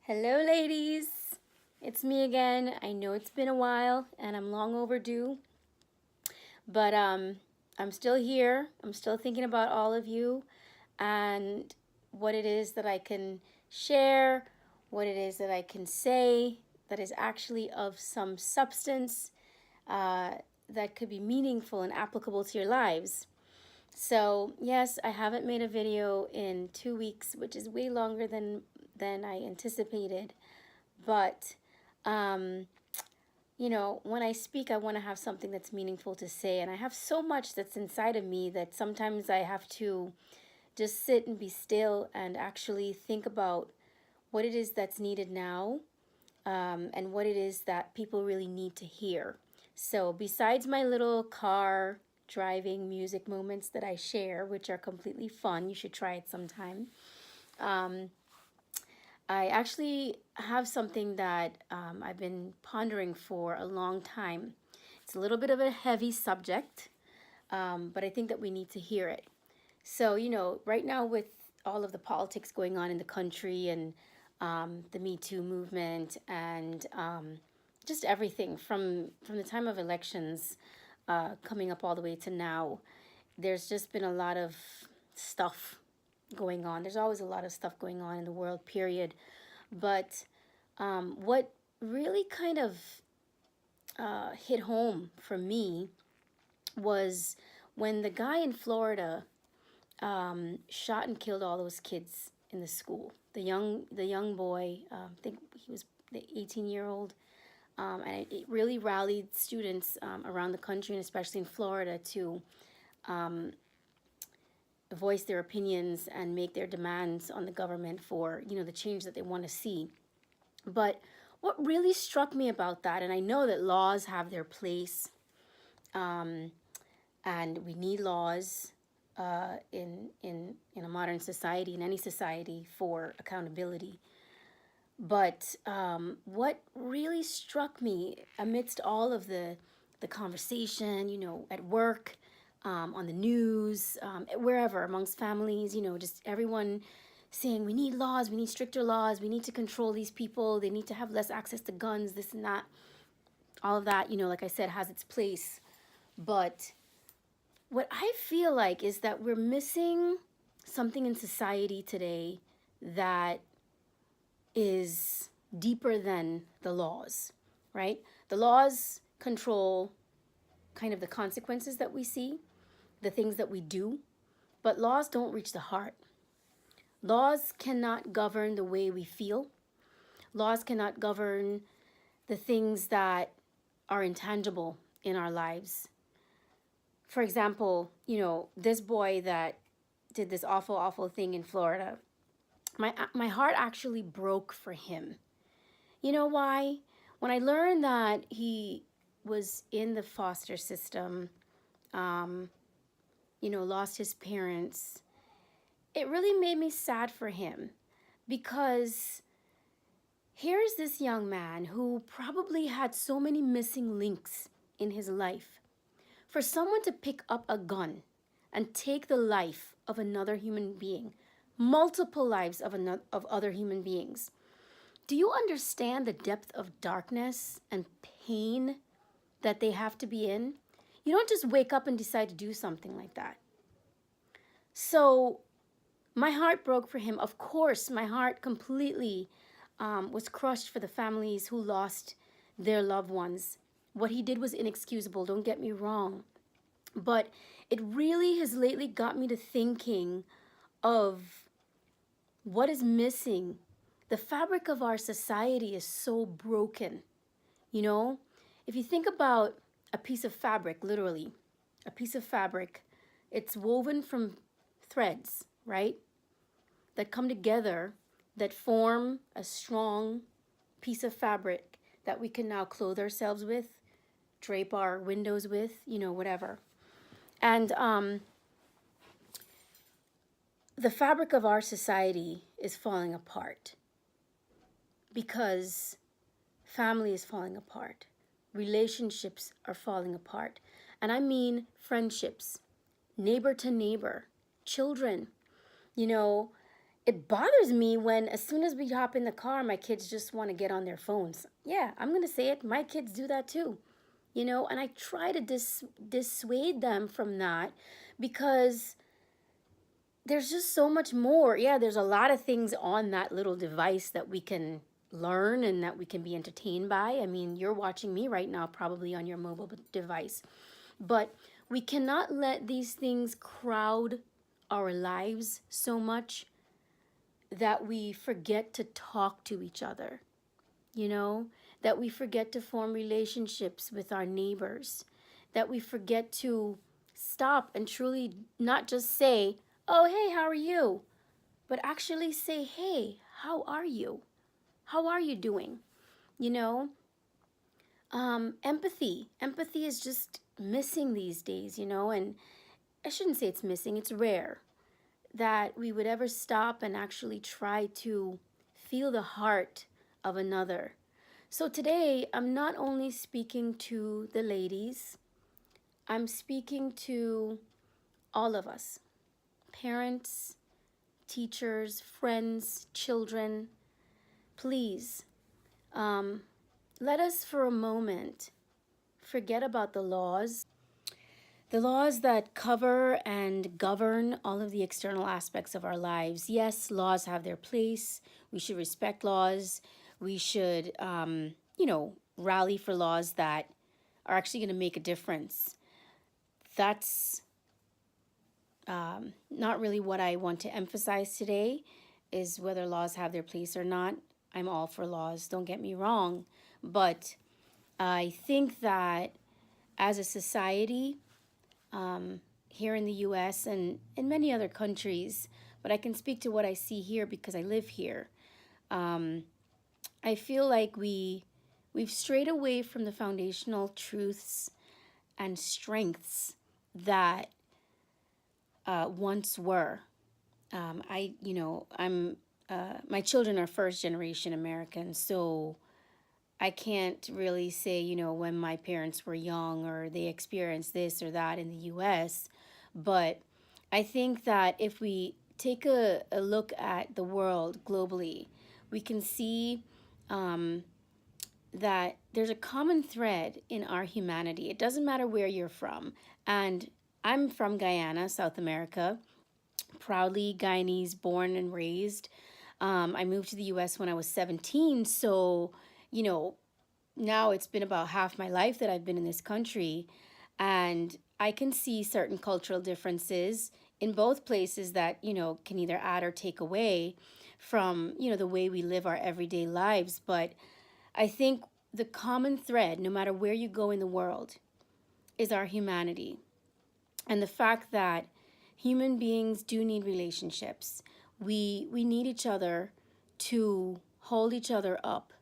Hello, ladies. It's me again. I know it's been a while and I'm long overdue, but I'm still here. I'm still thinking about all of you and what it is that I can share, what it is that I can say that is actually of some substance uh, that could be meaningful and applicable to your lives. So, yes, I haven't made a video in 2 weeks, which is way longer than I anticipated. But, um, when I speak, I want to have something that's meaningful to say. And I have so much that's inside of me that sometimes I have to just sit and be still and actually think about what it is that's needed now, and what it is that people really need to hear. So, besides my little car driving music moments that I share, which are completely fun, you should try it sometime. Um, I actually have something that I've been pondering for a long time. It's a little bit of a heavy subject, but I think that we need to hear it. So, right now with all of the politics going on in the country and the Me Too movement and just everything from the time of elections coming up all the way to now, there's just been a lot of stuff going on. There's always a lot of stuff going on in the world, period. But what really kind of hit home for me was when the guy in Florida shot and killed all those kids in the school. The young boy, I think he was the 18-year-old, and it really rallied students around the country and especially in Florida to um, voice their opinions and make their demands on the government for the change that they want to see. But what really struck me about that, and I know that laws have their place, um, and we need laws in a modern society, in any society, for accountability. But what really struck me amidst all of the conversation, at work, on the news, wherever, amongst families, just everyone saying we need laws, we need stricter laws, we need to control these people, they need to have less access to guns, this and that. All of that, like I said, has its place. But what I feel like is that we're missing something in society today that is deeper than the laws, right? The laws control kind of the consequences that we see, the things that we do, but laws don't reach the heart. Laws cannot govern the way we feel. Laws cannot govern the things that are intangible in our lives. For example, this boy that did this awful, awful thing in Florida, my heart actually broke for him. You know why? When I learned that he was in the foster system, lost his parents, it really made me sad for him, because here's this young man who probably had so many missing links in his life. For someone to pick up a gun and take the life of another human being, multiple lives of other human beings, do you understand the depth of darkness and pain that they have to be in? You don't just wake up and decide to do something like that. So my heart broke for him. Of course, my heart completely was crushed for the families who lost their loved ones. What he did was inexcusable, don't get me wrong. But it really has lately got me to thinking of what is missing. The fabric of our society is so broken. If you think about a piece of fabric, literally, a piece of fabric, it's woven from threads, right? That come together, that form a strong piece of fabric that we can now clothe ourselves with, drape our windows with, whatever. And the fabric of our society is falling apart because family is falling apart. Relationships are falling apart. And I mean friendships, neighbor to neighbor, children. it bothers me when as soon as we hop in the car, my kids just want to get on their phones. Yeah, I'm going to say it. My kids do that too, and I try to dissuade them from that because there's just so much more. Yeah, there's a lot of things on that little device that we can learn and that we can be entertained by. I mean, you're watching me right now probably on your mobile device. But we cannot let these things crowd our lives so much that we forget to talk to each other, that we forget to form relationships with our neighbors, that we forget to stop and truly not just say, oh, hey, how are you? But actually say, hey, how are you? How are you doing? You know, empathy. Empathy is just missing these days, and I shouldn't say it's missing, it's rare that we would ever stop and actually try to feel the heart of another. So today, I'm not only speaking to the ladies, I'm speaking to all of us, parents, teachers, friends, children. Please, let us for a moment forget about the laws. The laws that cover and govern all of the external aspects of our lives. Yes, laws have their place. We should respect laws. We should, rally for laws that are actually going to make a difference. That's not really what I want to emphasize today, is whether laws have their place or not. I'm all for laws, don't get me wrong. But I think that as a society, here in the US and in many other countries, but I can speak to what I see here because I live here. I feel like we've strayed away from the foundational truths and strengths that once were. My children are first generation Americans, so I can't really say, when my parents were young or they experienced this or that in the US. But I think that if we take a look at the world globally, we can see that there's a common thread in our humanity. It doesn't matter where you're from. And I'm from Guyana, South America, proudly Guyanese, born and raised. I moved to the US when I was 17, so now it's been about half my life that I've been in this country, and I can see certain cultural differences in both places that, can either add or take away from, the way we live our everyday lives. But I think the common thread, no matter where you go in the world, is our humanity. And the fact that human beings do need relationships. We need each other to hold each other up,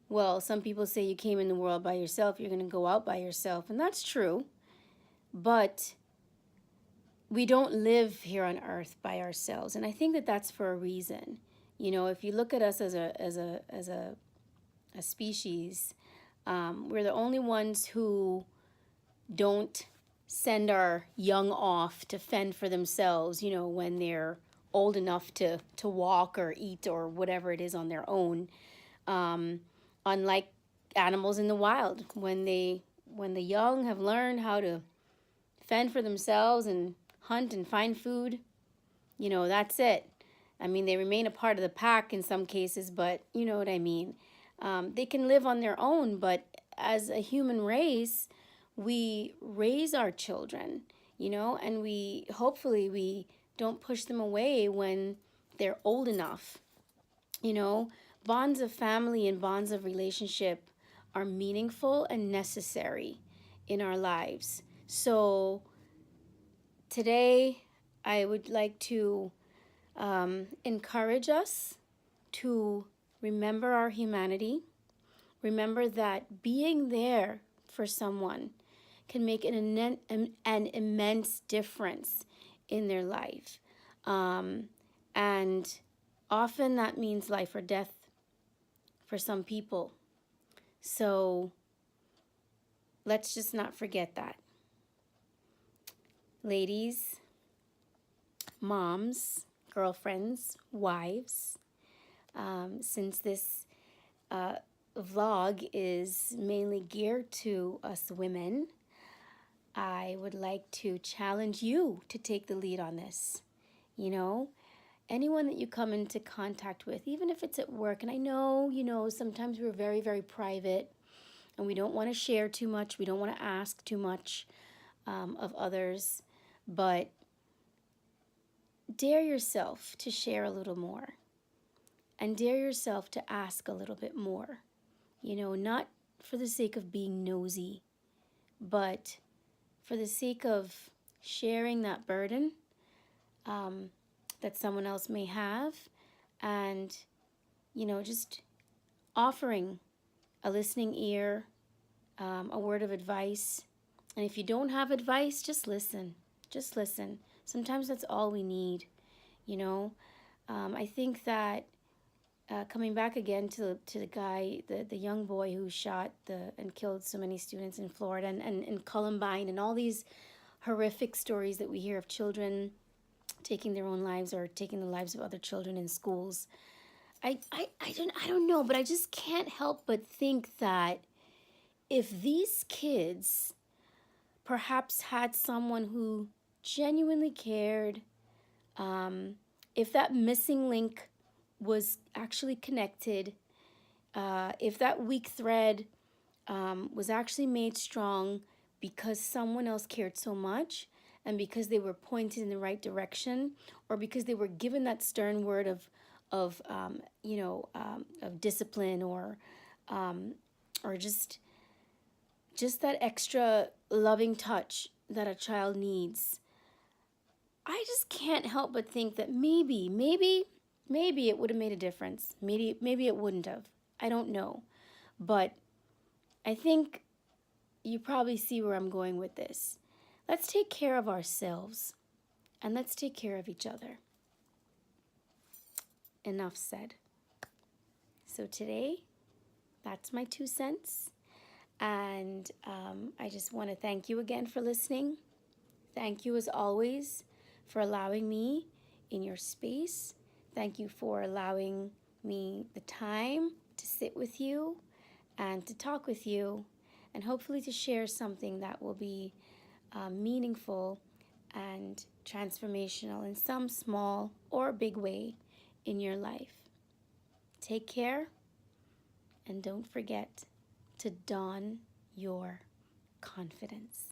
Well, some people say you came in the world by yourself, you're going to go out by yourself, and that's true. But we don't live here on earth by ourselves, and I think that that's for a reason. If you look at us as a species, we're the only ones who don't send our young off to fend for themselves, when they're old enough to walk or eat or whatever it is on their own. Unlike animals in the wild, when the young have learned how to fend for themselves and hunt and find food, that's it. I mean, they remain a part of the pack in some cases, but you know what I mean. They can live on their own, but as a human race, we raise our children, and hopefully we don't push them away when they're old enough. Bonds of family and bonds of relationship are meaningful and necessary in our lives. So today, I would like to encourage us to remember our humanity. Remember that being there for someone can make an immense difference in their life. And often that means life or death for some people. So let's just not forget that. Ladies, moms, girlfriends, wives. Since this vlog is mainly geared to us women, I would like to challenge you to take the lead on this. You know, anyone that you come into contact with, even if it's at work, and I know, sometimes we're very, very private and we don't want to share too much, we don't want to ask too much of others, but dare yourself to share a little more and dare yourself to ask a little bit more. Not for the sake of being nosy, but for the sake of sharing that burden that someone else may have, and just offering a listening ear, a word of advice. And if you don't have advice, just listen. Sometimes that's all we need. I think that coming back again to the guy, the young boy who shot and killed so many students in Florida, and Columbine, and all these horrific stories that we hear of children taking their own lives or taking the lives of other children in schools. I don't know, but I just can't help but think that if these kids perhaps had someone who genuinely cared, if that missing link was actually connected, if that weak thread was actually made strong because someone else cared so much, and because they were pointed in the right direction, or because they were given that stern word of discipline, or just that extra loving touch that a child needs. I just can't help but think that maybe it would have made a difference. Maybe it wouldn't have. I don't know. But I think you probably see where I'm going with this. Let's take care of ourselves, and let's take care of each other. Enough said. So today, that's my 2 cents. And I just want to thank you again for listening. Thank you, as always, for allowing me in your space. Thank you for allowing me the time to sit with you and to talk with you, and hopefully to share something that will be meaningful and transformational in some small or big way in your life. Take care, and don't forget to don your confidence.